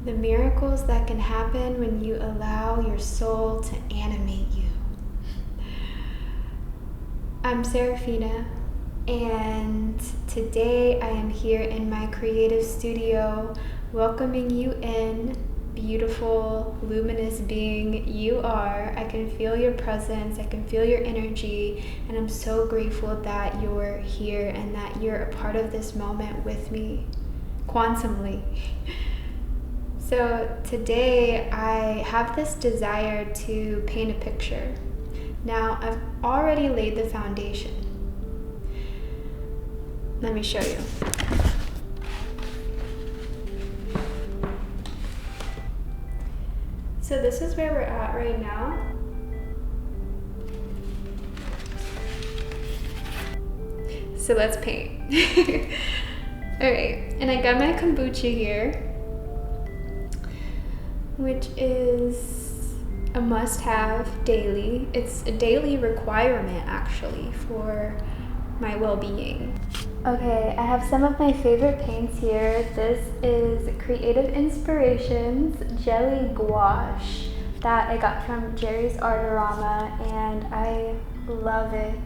the miracles that can happen when you allow your soul to animate you. I'm Serafina, and today I am here in my creative studio welcoming you in, beautiful, luminous being you are. I can feel your presence, I can feel your energy, and I'm so grateful that you're here and that you're a part of this moment with me, quantumly. So today I have this desire to paint a picture. Now I've already laid the foundation. Let me show you. So this is where we're at right now. So let's paint. Alright, and I got my kombucha here, which is a must-have daily. It's a daily requirement actually for my well-being. Okay, I have some of my favorite paints here. This is Creative Inspirations Jelly Gouache that I got from Jerry's Artorama, and I love it.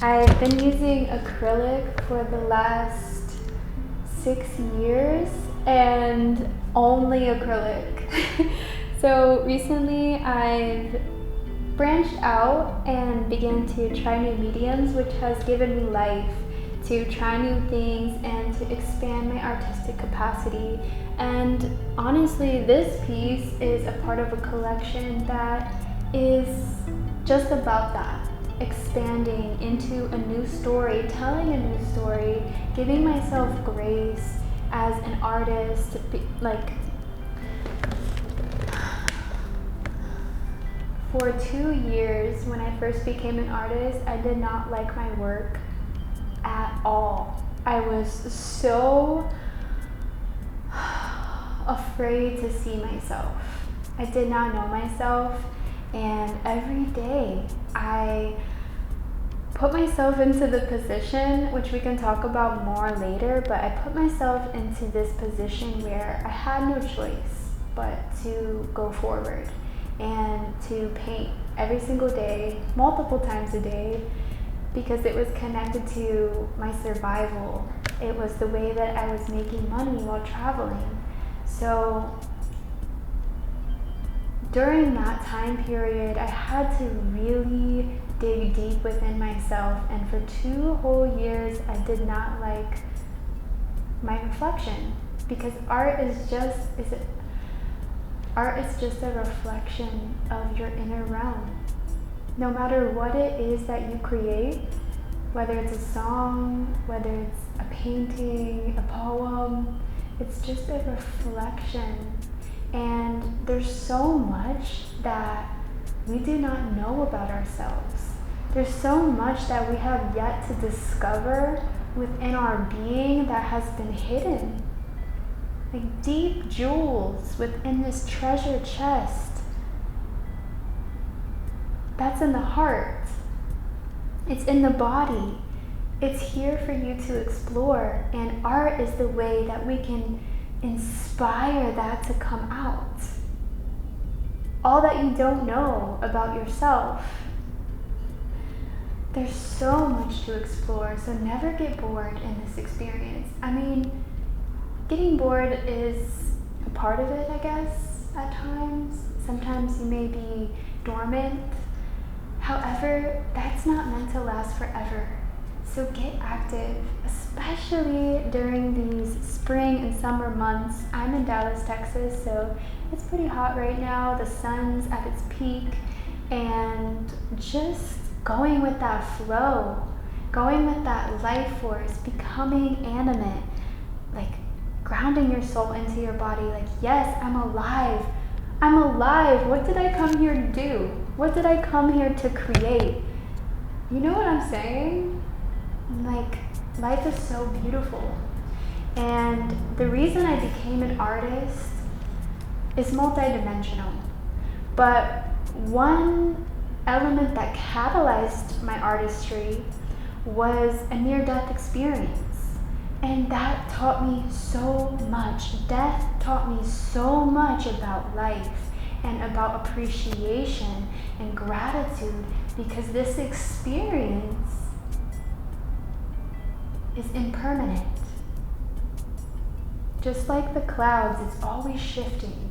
I've been using acrylic for the last 6 years and only acrylic. So recently I've branched out and began to try new mediums, which has given me life to try new things and to expand my artistic capacity. And honestly, this piece is a part of a collection that is just about that. Expanding into a new story, telling a new story, giving myself grace as an artist. For 2 years, when I first became an artist, I did not like my work at all. I was so afraid to see myself. I did not know myself, and every day I put myself into the position, which we can talk about more later, but I put myself into this position where I had no choice but to go forward and to paint every single day, multiple times a day, because it was connected to my survival. It was the way that I was making money while traveling. So during that time period, I had to really dig deep within myself, and for 2 whole years I did not like my reflection, because art is just a reflection of your inner realm. No matter what it is that you create, whether it's a song, whether it's a painting, a poem, it's just a reflection. And there's so much that we do not know about ourselves. There's so much that we have yet to discover within our being that has been hidden. Like deep jewels within this treasure chest. That's in the heart. It's in the body. It's here for you to explore, and art is the way that we can inspire that to come out. All that you don't know about yourself. There's so much to explore, so never get bored in this experience. I mean, getting bored is a part of it, I guess, at times. Sometimes you may be dormant. However, that's not meant to last forever. So get active, especially during these spring and summer months. I'm in Dallas, Texas, so it's pretty hot right now. The sun's at its peak, and just going with that flow, going with that life force, becoming animate, like grounding your soul into your body, like, yes, I'm alive. I'm alive. What did I come here to do? What did I come here to create? You know what I'm saying? Like, life is so beautiful. And the reason I became an artist is multidimensional. But one element that catalyzed my artistry was a near-death experience. And that taught me so much. Death taught me so much about life and about appreciation and gratitude, because this experience is impermanent. Just like the clouds, it's always shifting.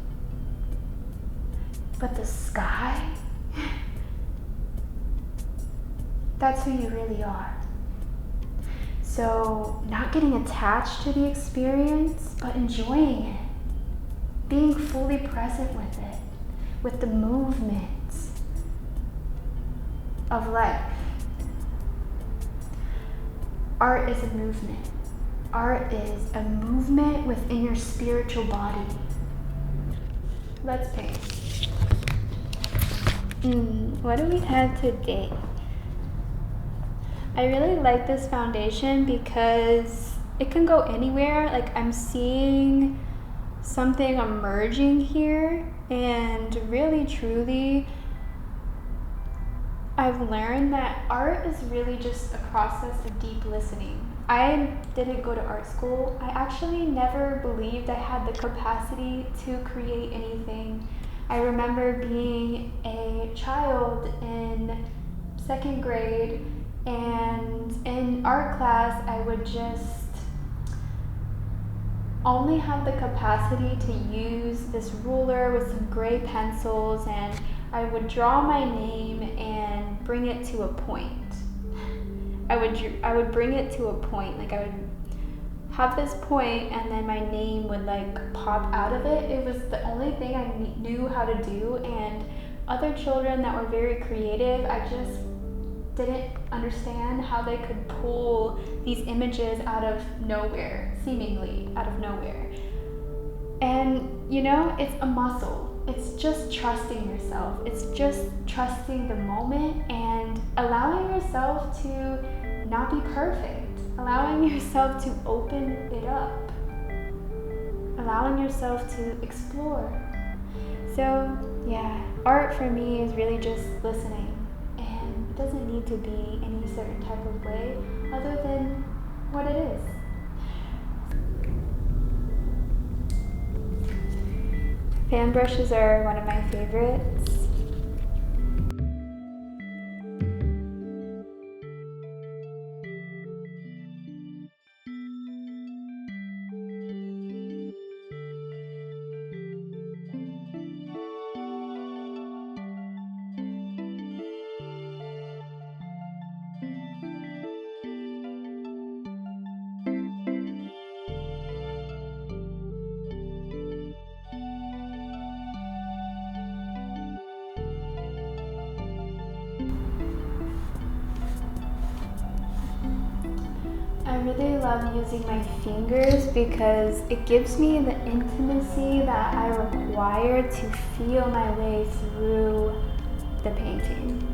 But the sky, that's who you really are. So, not getting attached to the experience, but enjoying it. Being fully present with it, with the movements of life. Art is a movement. Art is a movement within your spiritual body. Let's paint. What do we have today? I really like this foundation because it can go anywhere. Like, I'm seeing something emerging here, and really truly I've learned that art is really just a process of deep listening. I didn't go to art school. I actually never believed I had the capacity to create anything. I remember being a child in second grade, and in art class I would just only have the capacity to use this ruler with some gray pencils, and I would draw my name and bring it to a point. I would bring it to a point, like I would have this point and then my name would like pop out of it. It was the only thing I knew how to do, and other children that were very creative, I just didn't understand how they could pull these images out of nowhere, seemingly out of nowhere. And you know, it's a muscle. It's just trusting yourself. It's just trusting the moment and allowing yourself to not be perfect. Allowing yourself to open it up. Allowing yourself to explore. So yeah, art for me is really just listening. And it doesn't need to be any certain type of way other than what it is. Fan brushes are one of my favorites. I really love using my fingers because it gives me the intimacy that I require to feel my way through the painting.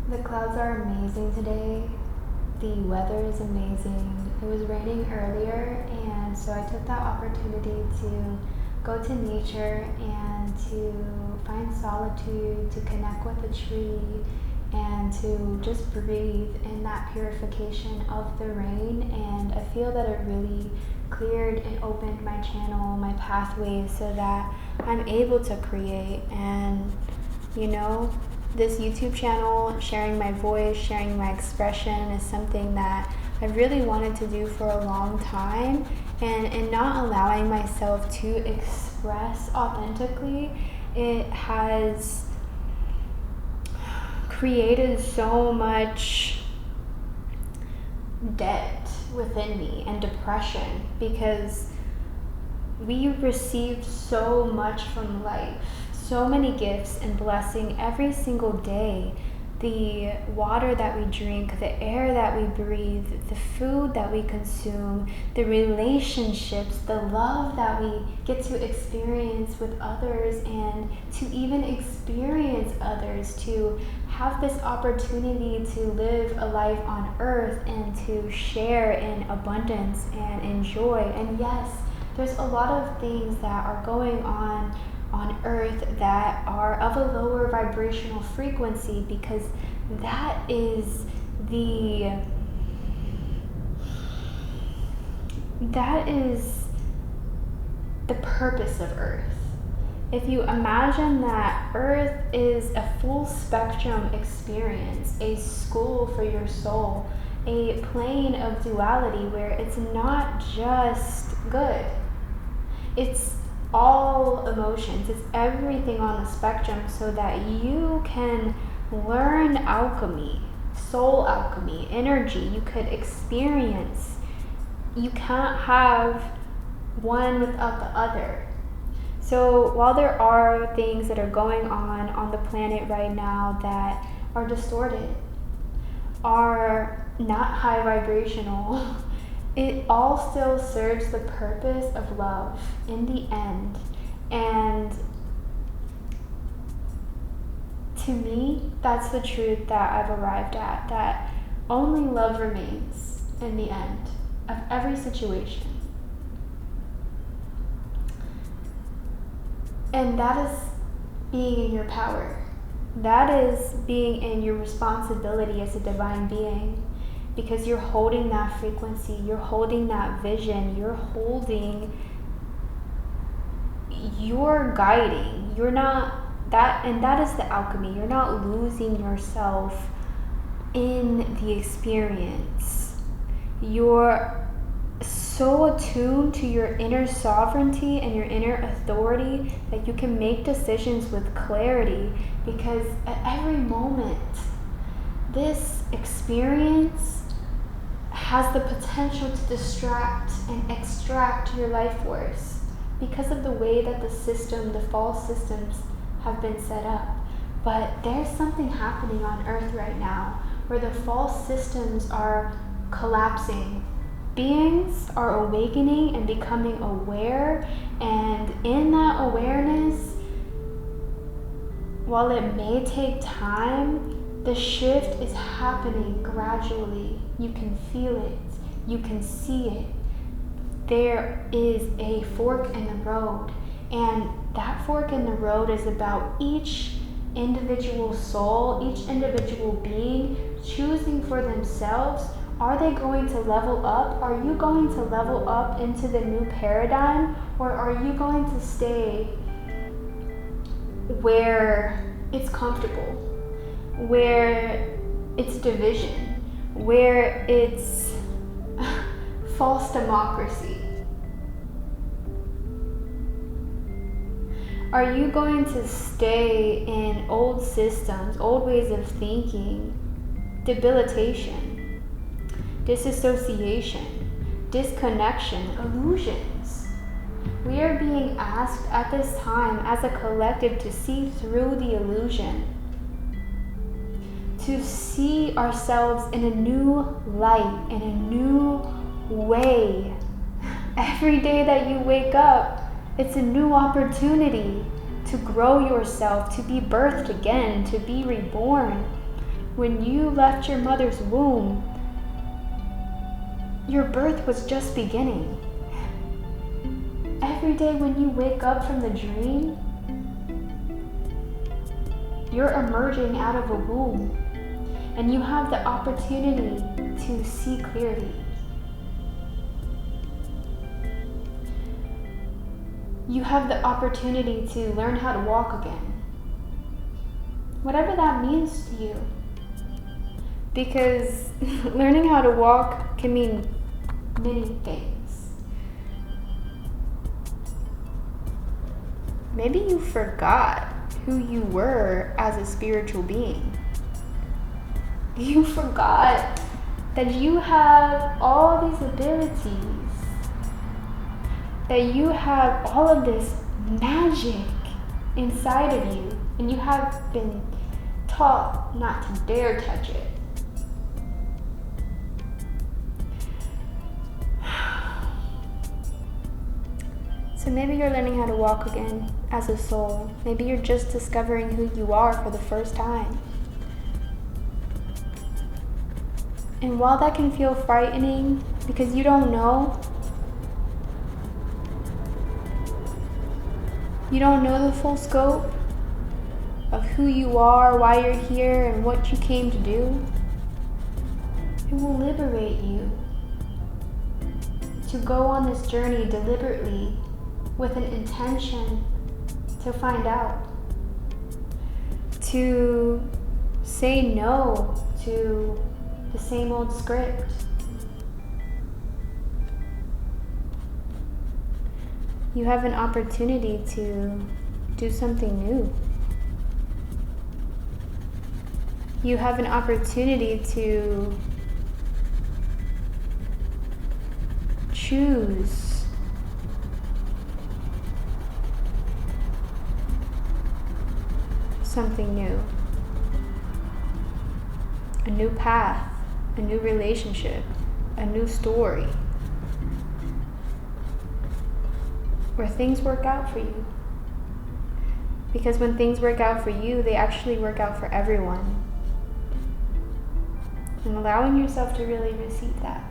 The clouds are amazing today. The weather is amazing. It was raining earlier, and so I took that opportunity to go to nature and to find solitude, to connect with a tree, and to just breathe in that purification of the rain. And I feel that it really cleared and opened my channel, my pathways, so that I'm able to create. And you know, this YouTube channel, sharing my voice, sharing my expression is something that I really wanted to do for a long time, and not allowing myself to express authentically, it has created so much debt within me and depression, because we receive so much from life, so many gifts and blessing every single day. The water that we drink, the air that we breathe, the food that we consume, the relationships, the love that we get to experience with others, and to even experience others, to have this opportunity to live a life on earth and to share in abundance and enjoy. And yes, there's a lot of things that are going on earth that are of a lower vibrational frequency, because that is the purpose of earth. If you imagine that earth is a full spectrum experience, a school for your soul, a plane of duality where it's not just good, it's all emotions, it's everything on the spectrum, so that you can learn alchemy, soul alchemy, energy. You could experience. You can't have one without the other. So while there are things that are going on the planet right now that are distorted, are not high vibrational, it all still serves the purpose of love in the end. And to me, that's the truth that I've arrived at, that only love remains in the end of every situation. And that is being in your power. That is being in your responsibility as a divine being. Because you're holding that frequency, you're holding that vision, you're guiding. You're not that, and that is the alchemy. You're not losing yourself in the experience. You're so attuned to your inner sovereignty and your inner authority that you can make decisions with clarity, because at every moment, this experience has the potential to distract and extract your life force because of the way that the false systems have been set up. But there's something happening on earth right now where the false systems are collapsing. Beings are awakening and becoming aware, and in that awareness, while it may take time, the shift is happening gradually. You can feel it. You can see it. There is a fork in the road, and that fork in the road is about each individual soul, each individual being choosing for themselves. Are they going to level up? Are you going to level up into the new paradigm, or are you going to stay where it's comfortable, where it's division, where it's false democracy? Are you going to stay in old systems, old ways of thinking, debilitation, disassociation, disconnection, illusions? We are being asked at this time as a collective to see through the illusion, to see ourselves in a new light, in a new way. Every day that you wake up, it's a new opportunity to grow yourself, to be birthed again, to be reborn. When you left your mother's womb, your birth was just beginning. Every day when you wake up from the dream, you're emerging out of a womb, and you have the opportunity to see clearly. You have the opportunity to learn how to walk again. Whatever that means to you. Because learning how to walk can mean many things. maybe you forgot who you were as a spiritual being. You forgot that you have all these abilities, that you have all of this magic inside of you, and you have been taught not to dare touch it. So maybe you're learning how to walk again as a soul. Maybe you're just discovering who you are for the first time. And while that can feel frightening because you don't know the full scope of who you are, why you're here, and what you came to do, it will liberate you to go on this journey deliberately with an intention to find out, to say no to the same old script. You have an opportunity to do something new. You have an opportunity to choose something new. A new path, a new relationship, a new story, where things work out for you. Because when things work out for you, they actually work out for everyone. And allowing yourself to really receive that.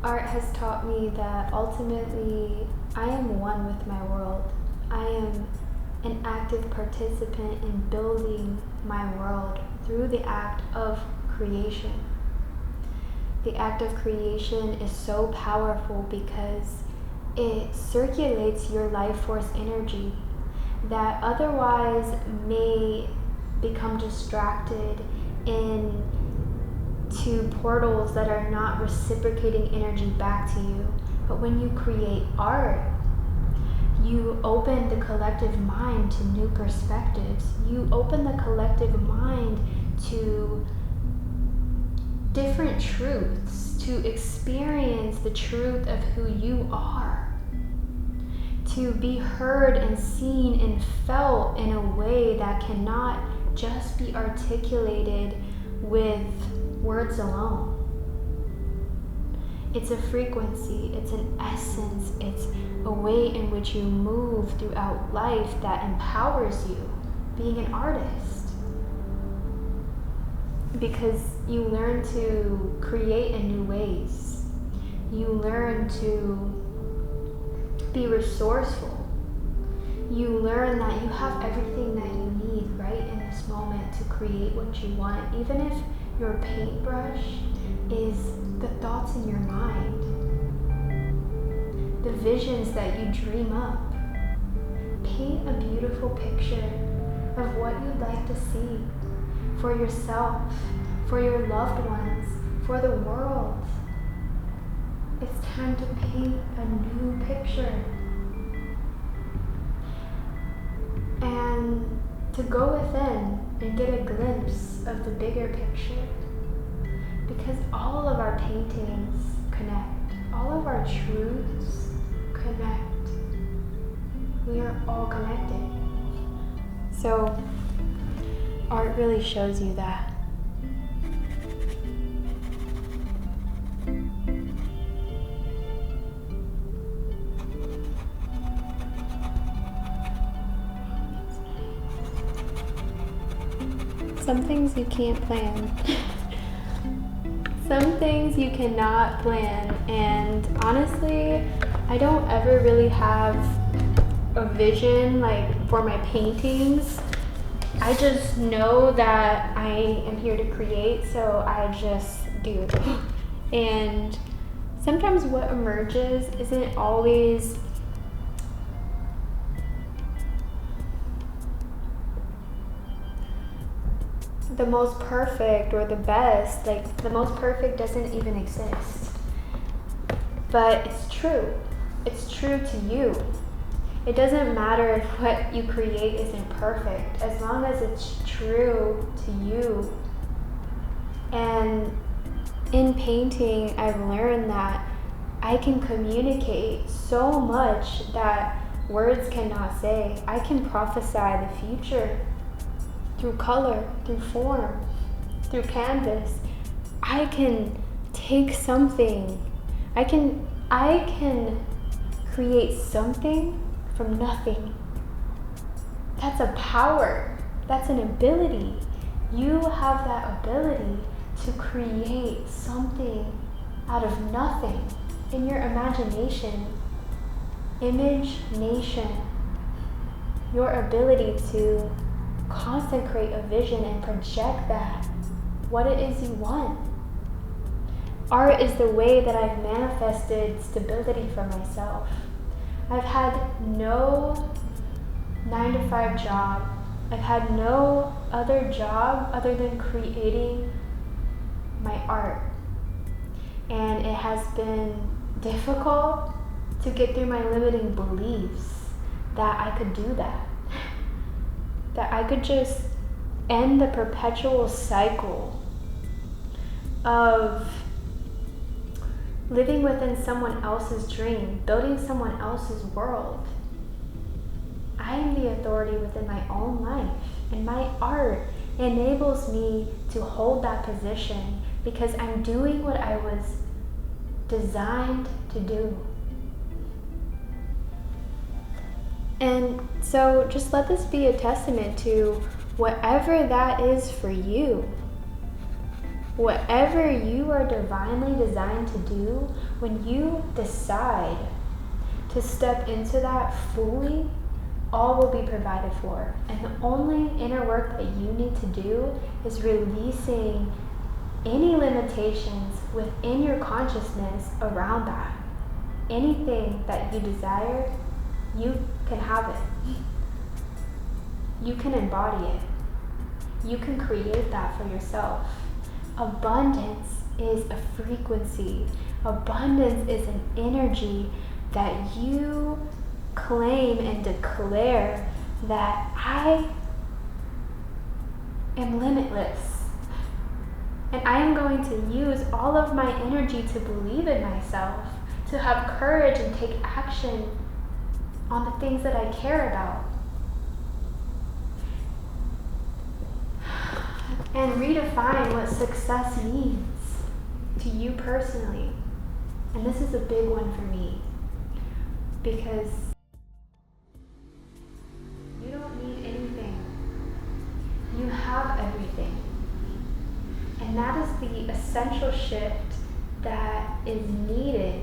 Art has taught me that ultimately I am one with my world. I am an active participant in building my world through the act of creation. The act of creation is so powerful because it circulates your life force energy that otherwise may become distracted into portals that are not reciprocating energy back to you. But when you create art, you open the collective mind to new perspectives. You open the collective mind to different truths, to experience the truth of who you are, to be heard and seen and felt in a way that cannot just be articulated with words alone. It's a frequency, it's an essence, it's a way in which you move throughout life that empowers you, being an artist. Because you learn to create in new ways. You learn to be resourceful. You learn that you have everything that you need right in this moment to create what you want, even if your paintbrush is the thoughts in your mind, the visions that you dream up. Paint a beautiful picture of what you'd like to see for yourself, for your loved ones, for the world. It's time to paint a new picture. And to go within and get a glimpse of the bigger picture. Because all of our paintings connect. All of our truths connect. We are all connected. So, art really shows you that. Some things you can't plan. Some things you cannot plan. And honestly, I don't ever really have a vision like for my paintings. I just know that I am here to create, so I just do. And sometimes what emerges isn't always the most perfect or the best. Like, the most perfect doesn't even exist. But it's true. It's true to you. It doesn't matter if what you create isn't perfect, as long as it's true to you. And in painting, I've learned that I can communicate so much that words cannot say. I can prophesy the future through color, through form, through canvas. I can take something. I can create something from nothing. That's a power. That's an ability. You have that ability to create something out of nothing in your imagination. Imagination. Your ability to consecrate a vision and project that, what it is you want. Art is the way that I've manifested stability for myself. I've had no 9-to-5 job. I've had no other job other than creating my art. And it has been difficult to get through my limiting beliefs that I could do that. That I could just end the perpetual cycle of living within someone else's dream, building someone else's world. I am the authority within my own life, and my art enables me to hold that position because I'm doing what I was designed to do. And so just let this be a testament to whatever that is for you. Whatever you are divinely designed to do, when you decide to step into that fully, all will be provided for. And the only inner work that you need to do is releasing any limitations within your consciousness around that. Anything that you desire, you can have it. You can embody it. You can create that for yourself. Abundance is a frequency. Abundance is an energy that you claim and declare that I am limitless. And I am going to use all of my energy to believe in myself, to have courage and take action on the things that I care about. And redefine what success means to you personally. And this is a big one for me, because you don't need anything. You have everything. And that is the essential shift that is needed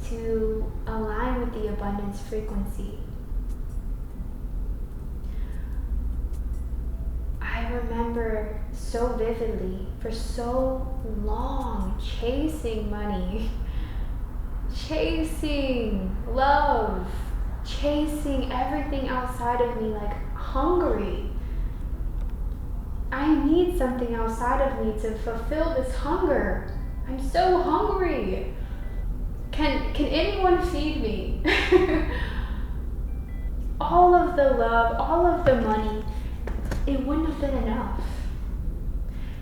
to align with the abundance frequency. I remember so vividly for so long chasing money, chasing love, chasing everything outside of me, like hungry I need something outside of me to fulfill this hunger. I'm so hungry. Can anyone feed me? All of the love, all of the money, it wouldn't have been enough.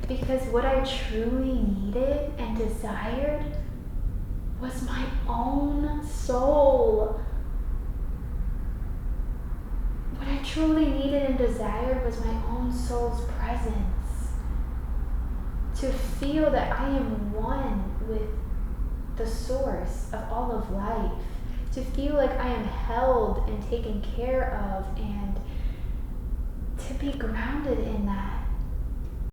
Because what I truly needed and desired was my own soul. What I truly needed and desired was my own soul's presence. To feel that I am one with the source of all of life. To feel like I am held and taken care of, and to be grounded in that.